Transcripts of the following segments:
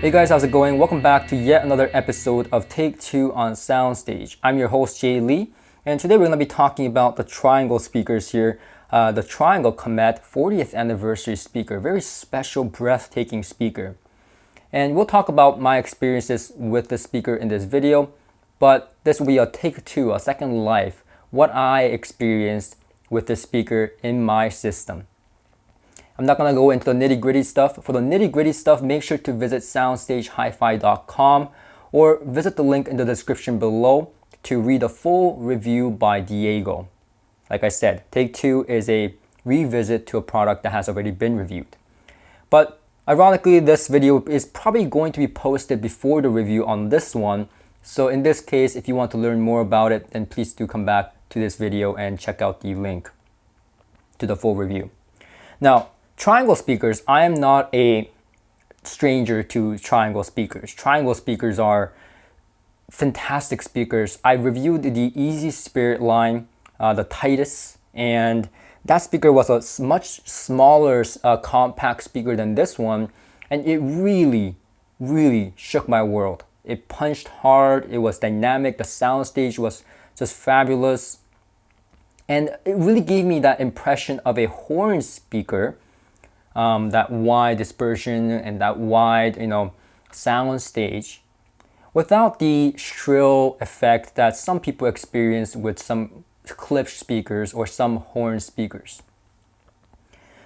Hey guys, how's it going? Welcome back to yet another episode of Take 2 on SoundStage. I'm your host Jay Lee, and today we're going to be talking about the triangle speakers here. The Triangle Comète 40th anniversary speaker, very special, breathtaking speaker. And we'll talk about my experiences with the speaker in this video, but this will be a Take 2, a second life, what I experienced with this speaker in my system. I'm not going to go into the nitty-gritty stuff. For the nitty-gritty stuff, make sure to visit soundstagehifi.com or visit the link in the description below to read a full review by Diego. Like I said, Take 2 is a revisit to a product that has already been reviewed. But ironically, this video is probably going to be posted before the review on this one. So in this case, if you want to learn more about it, then please do come back to this video and check out the link to the full review. Now, triangle speakers, I am not a stranger to triangle speakers. Triangle speakers are fantastic speakers. I reviewed the Easy Spirit line, the Titus, and that speaker was a much smaller compact speaker than this one, and it really shook my world. It punched hard, it was dynamic, the SoundStage was just fabulous, and it really gave me that impression of a horn speaker. That wide dispersion and that wide, sound stage, without the shrill effect that some people experience with some clip speakers or some horn speakers.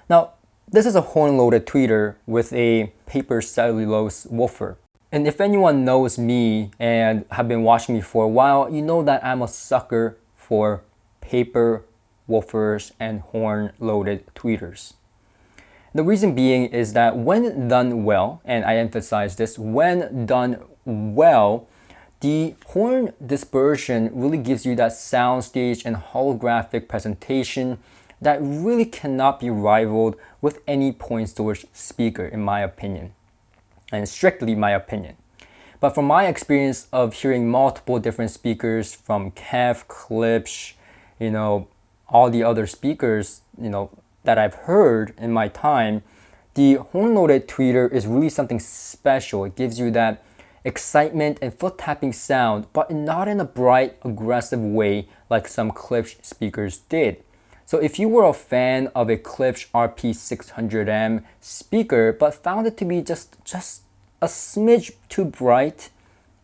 Now, this is a horn-loaded tweeter with a paper cellulose woofer. And if anyone knows me and have been watching me for a while, you know that I'm a sucker for paper woofers and horn-loaded tweeters. The reason being is that when done well, and I emphasize this, when done well, the horn dispersion really gives you that soundstage and holographic presentation that really cannot be rivaled with any point source speaker, in my opinion, and strictly my opinion. But from my experience of hearing multiple different speakers from Kev, Klipsch, all the other speakers, that I've heard in my time, the horn-loaded tweeter is really something special. It gives you that excitement and foot tapping sound, but not in a bright, aggressive way like some Klipsch speakers did. So if you were a fan of a Klipsch RP600M speaker, but found it to be just a smidge too bright,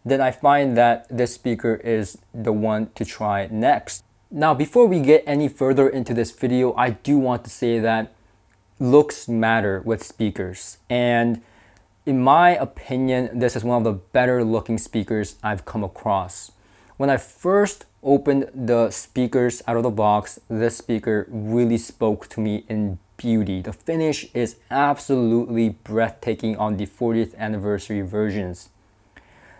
then I find that this speaker is the one to try next. Now, before we get any further into this video, I do want to say that looks matter with speakers. And in my opinion, this is one of the better looking speakers I've come across. When I first opened the speakers out of the box, this speaker really spoke to me in beauty. The finish is absolutely breathtaking on the 40th anniversary versions.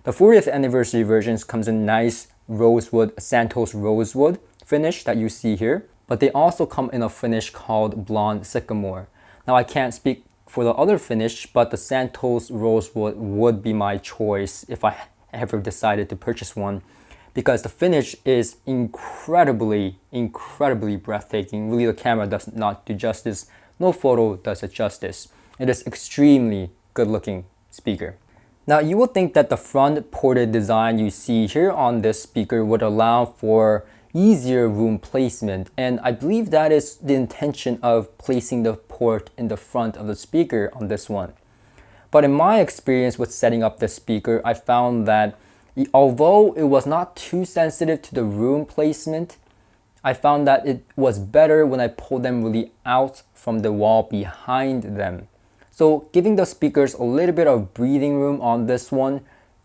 The 40th anniversary versions comes in nice rosewood, Santos rosewood finish that you see here, but they also come in a finish called blonde sycamore. Now, I can't speak for the other finish, but the Santos rosewood would be my choice if I ever decided to purchase one, because the finish is incredibly breathtaking. Really, the camera does not do justice. No photo does it justice. It is extremely good looking speaker. Now, you would think that the front ported design you see here on this speaker would allow for easier room placement, and I believe that is the intention of placing the port in the front of the speaker on this one. But in my experience with setting up this speaker, I found that although it was not too sensitive to the room placement, I found that it was better when I pulled them really out from the wall behind them. So giving the speakers a little bit of breathing room on this one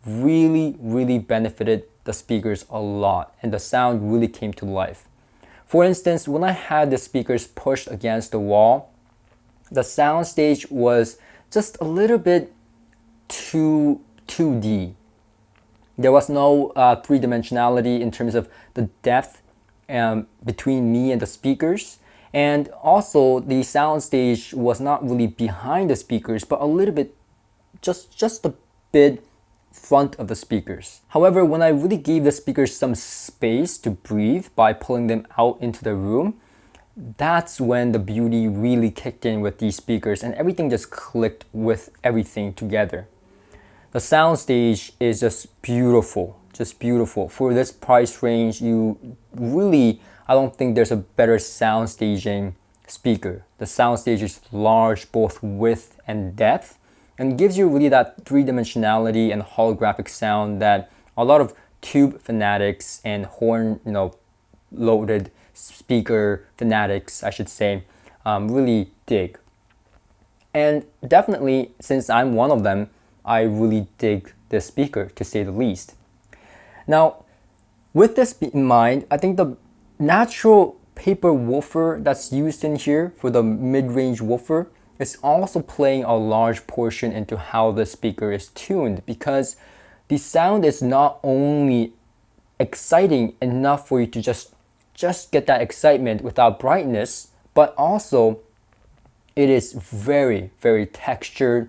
really benefited the speakers a lot, and the sound really came to life. For instance, when I had the speakers pushed against the wall, the soundstage was just a little bit too 2D. There was no three-dimensionality in terms of the depth between me and the speakers, and also the soundstage was not really behind the speakers, but a little bit, just a bit front of the speakers. However, when I really gave the speakers some space to breathe by pulling them out into the room, that's when the beauty really kicked in with these speakers and everything just clicked with everything together. the SoundStage is just beautiful, For this price range, I don't think there's a better SoundStaging speaker. The SoundStage is large, both width and depth, and gives you really that three-dimensionality and holographic sound that a lot of tube fanatics and horn, loaded speaker fanatics, I should say, really dig. And definitely, since I'm one of them, I really dig this speaker, to say the least. Now, with this in mind, I think the natural paper woofer that's used in here for the mid-range woofer is also playing a large portion into how the speaker is tuned, because the sound is not only exciting enough for you to just get that excitement without brightness, but also it is very, very textured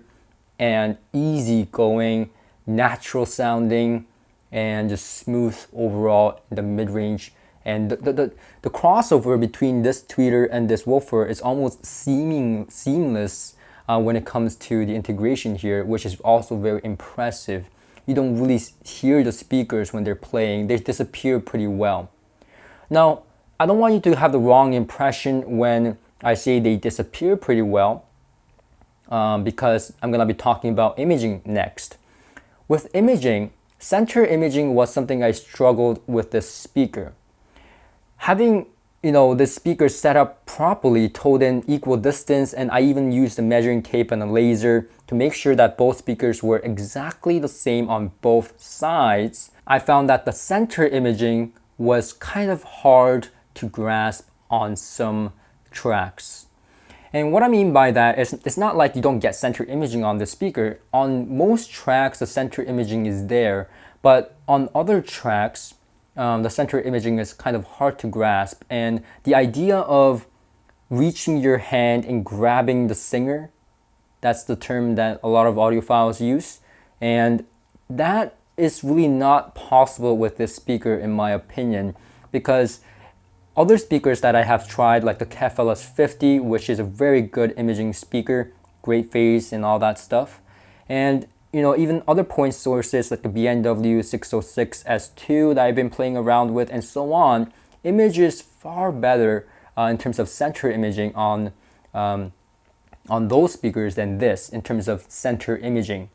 and easygoing, natural sounding, and just smooth overall in the mid-range. And the crossover between this tweeter and this woofer is almost seamless when it comes to the integration here, which is also very impressive. You don't really hear the speakers when they're playing. They disappear pretty well. Now, I don't want you to have the wrong impression when I say they disappear pretty well, because I'm going to be talking about imaging next. With imaging, center imaging was something I struggled with this speaker. Having this speaker set up properly, towed in equal distance, and I even used a measuring tape and a laser to make sure that both speakers were exactly the same on both sides, I found that the center imaging was kind of hard to grasp on some tracks. And what I mean by that is, it's not like you don't get center imaging on the speaker. On most tracks, the center imaging is there, but on other tracks, the center imaging is kind of hard to grasp. And the idea of reaching your hand and grabbing the singer, that's the term that a lot of audiophiles use. And that is really not possible with this speaker, in my opinion, because other speakers that I have tried, like the KFLS 50, which is a very good imaging speaker, great phase and all that stuff. And even other point sources like the BMW 606 S2 that I've been playing around with and so on, images far better in terms of center imaging on those speakers than this in terms of center imaging.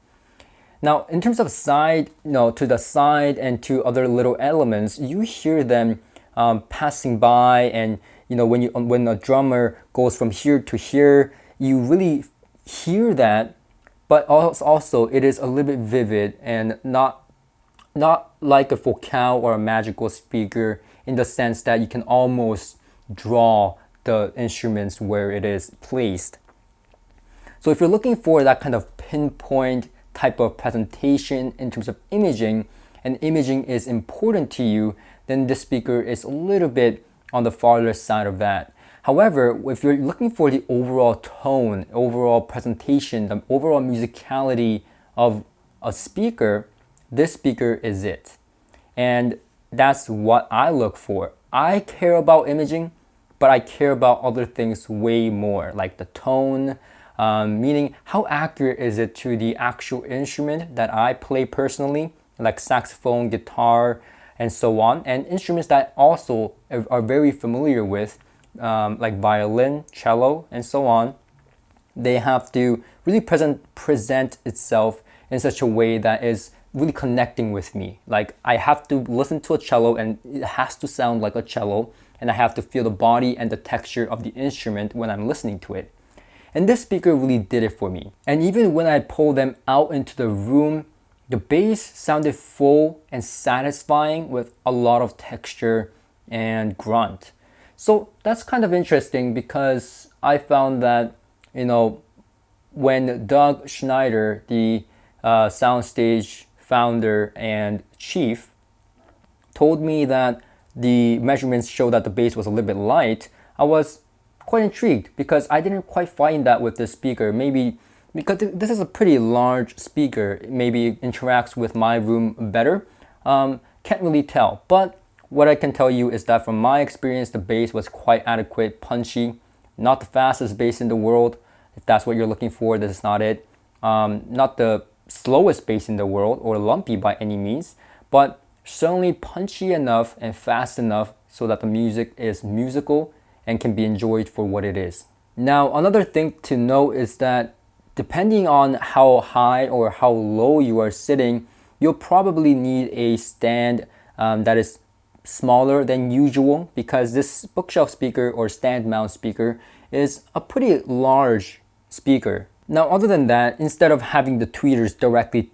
Now, in terms of side, to the side and to other little elements, you hear them passing by, and when a drummer goes from here to here, you really hear that. But also it is a little bit vivid and not like a focal or a magical speaker, in the sense that you can almost draw the instruments where it is placed. So if you're looking for that kind of pinpoint type of presentation in terms of imaging, and imaging is important to you, then this speaker is a little bit on the farther side of that. However, if you're looking for the overall tone, overall presentation, the overall musicality of a speaker, this speaker is it. And that's what I look for. I care about imaging, but I care about other things way more, like the tone, meaning how accurate is it to the actual instrument that I play personally, like saxophone, guitar, and so on, and instruments that also are very familiar with, like violin, cello, and so on. They have to really present itself in such a way that is really connecting with me. Like, I have to listen to a cello and it has to sound like a cello, and I have to feel the body and the texture of the instrument when I'm listening to it. And this speaker really did it for me. And even when I pulled them out into the room, the bass sounded full and satisfying with a lot of texture and grunt. So that's kind of interesting, because I found that, when Doug Schneider, the SoundStage founder and chief, told me that the measurements showed that the bass was a little bit light, I was quite intrigued, because I didn't quite find that with this speaker. Maybe because this is a pretty large speaker, maybe it interacts with my room better. Can't really tell. But what I can tell you is that from my experience, the bass was quite adequate, punchy. Not the fastest bass in the world. If that's what you're looking for, this is not it. Not the slowest bass in the world or lumpy by any means, but certainly punchy enough and fast enough so that the music is musical and can be enjoyed for what it is. Now, another thing to note is that depending on how high or how low you are sitting, you'll probably need a stand that is smaller than usual, because this bookshelf speaker or stand mount speaker is a pretty large speaker. Now, other than that, instead of having the tweeters directly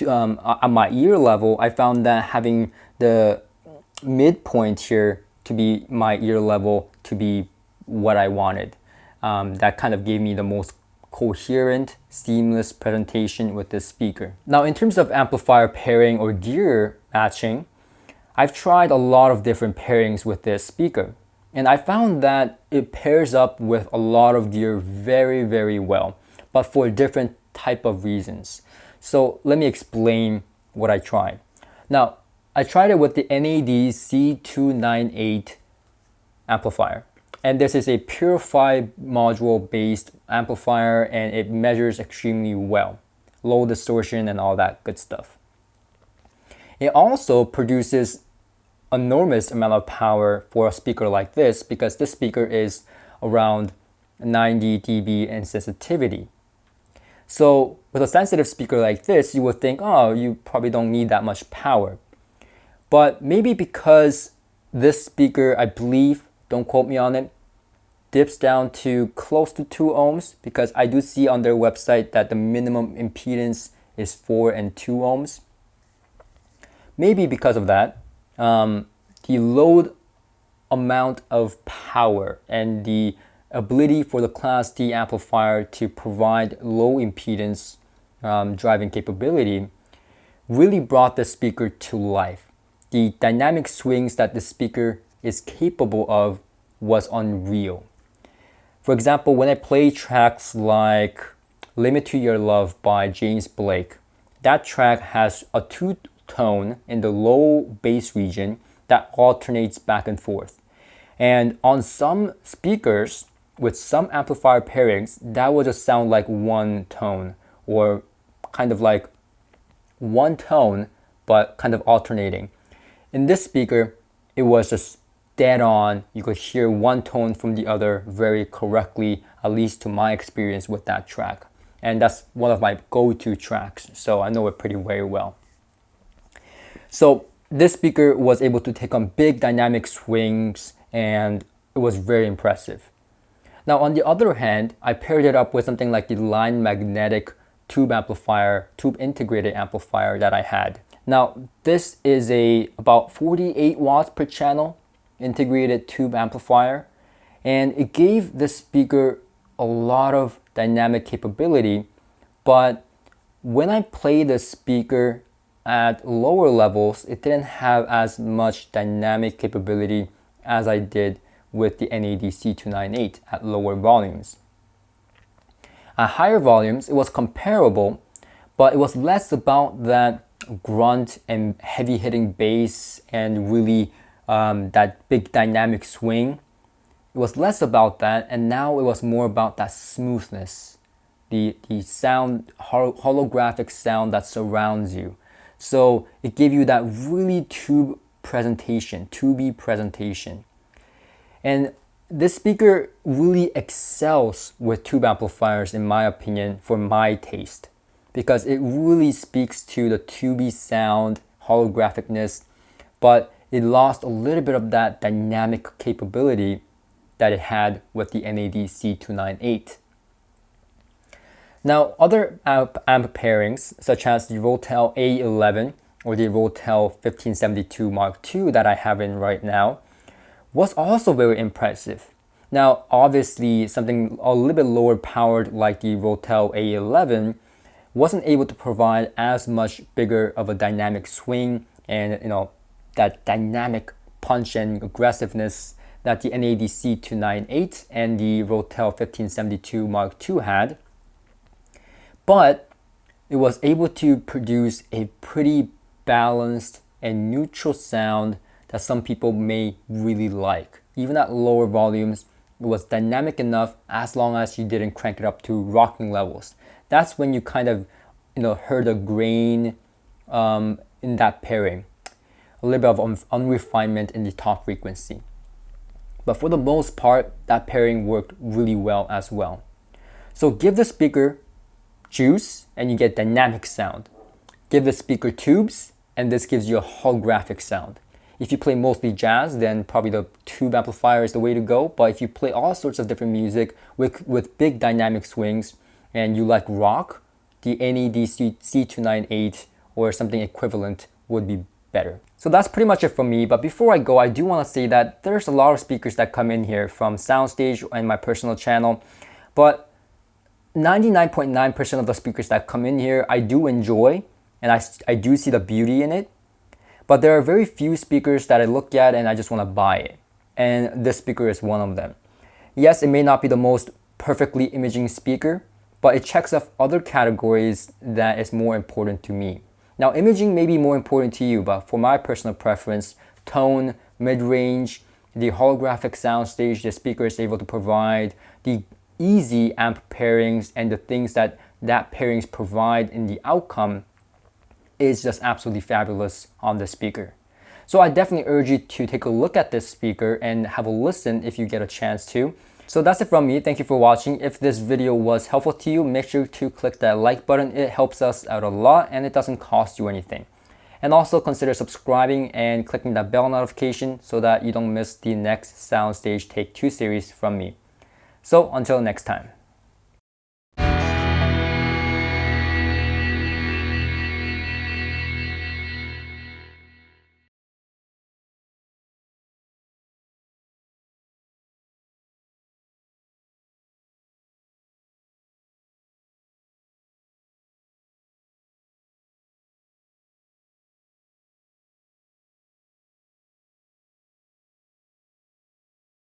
at my ear level, I found that having the midpoint here to be my ear level to be what I wanted. That kind of gave me the most coherent, seamless presentation with this speaker. Now, in terms of amplifier pairing or gear matching, I've tried a lot of different pairings with this speaker, and I found that it pairs up with a lot of gear very, very well, but for different type of reasons. So let me explain what I tried. Now, I tried it with the NAD C298 amplifier. And this is a purified module based amplifier, and it measures extremely well. Low distortion and all that good stuff. It also produces enormous amount of power for a speaker like this, because this speaker is around 90 dB in sensitivity. So with a sensitive speaker like this, you would think, oh, you probably don't need that much power. But maybe because this speaker, I believe, don't quote me on it, dips down to close to 2 ohms, because I do see on their website that the minimum impedance is 4 and 2 ohms. Maybe because of that, the load amount of power and the ability for the Class D amplifier to provide low impedance driving capability really brought the speaker to life. The dynamic swings that the speaker is capable of was unreal. For example, when I play tracks like Limit to Your Love by James Blake, that track has a two-tone in the low bass region that alternates back and forth. And on some speakers with some amplifier pairings, that will just sound like one tone, or kind of like one tone but kind of alternating. In this speaker, it was just dead on. You could hear one tone from the other very correctly, at least to my experience with that track. And that's one of my go-to tracks, so I know it pretty very well. So this speaker was able to take on big dynamic swings, and it was very impressive. Now, on the other hand, I paired it up with something like the line magnetic tube amplifier, tube integrated amplifier that I had. Now, this is about 48 watts per channel integrated tube amplifier, and it gave the speaker a lot of dynamic capability. But when I played the speaker at lower levels, it didn't have as much dynamic capability as I did with the NAD C298 at lower volumes. At higher volumes, it was comparable, but it was less about that grunt and heavy hitting bass and really that big dynamic swing. It was less about that, and now it was more about that smoothness, the sound, holographic sound that surrounds you. So it gave you that really tubey presentation. And this speaker really excels with tube amplifiers, in my opinion, for my taste, because it really speaks to the tubey sound, holographicness, but it lost a little bit of that dynamic capability that it had with the NAD C298. Now, other amp pairings, such as the Rotel A11 or the Rotel 1572 Mark II that I have in right now, was also very impressive. Now, obviously, something a little bit lower powered like the Rotel A11 wasn't able to provide as much bigger of a dynamic swing and that dynamic punch and aggressiveness that the NAD C298 and the Rotel 1572 Mark II had. But it was able to produce a pretty balanced and neutral sound that some people may really like. Even at lower volumes, it was dynamic enough as long as you didn't crank it up to rocking levels. That's when you kind of heard a grain in that pairing, a little bit of unrefinement in the top frequency. But for the most part, that pairing worked really well as well. So give the speaker juice and you get dynamic sound. Give the speaker tubes and this gives you a holographic sound. If you play mostly jazz, then probably the tube amplifier is the way to go. But if you play all sorts of different music with big dynamic swings and you like rock, the NEDC C298 or something equivalent would be better. So that's pretty much it from me. But before I go, I do want to say that there's a lot of speakers that come in here from SoundStage and my personal channel. But 99.9% of the speakers that come in here, I do enjoy. And I do see the beauty in it. But there are very few speakers that I look at and I just want to buy it. And this speaker is one of them. Yes, it may not be the most perfectly imaging speaker, but it checks off other categories that is more important to me. Now, imaging may be more important to you, but for my personal preference, tone, mid-range, the holographic soundstage the speaker is able to provide, the easy amp pairings, and the things that pairings provide in the outcome is just absolutely fabulous on the speaker. So I definitely urge you to take a look at this speaker and have a listen if you get a chance to. So that's it from me. Thank you for watching. If this video was helpful to you, make sure to click that like button. It helps us out a lot and it doesn't cost you anything. And also consider subscribing and clicking that bell notification so that you don't miss the next SoundStage Take 2 series from me. So until next time.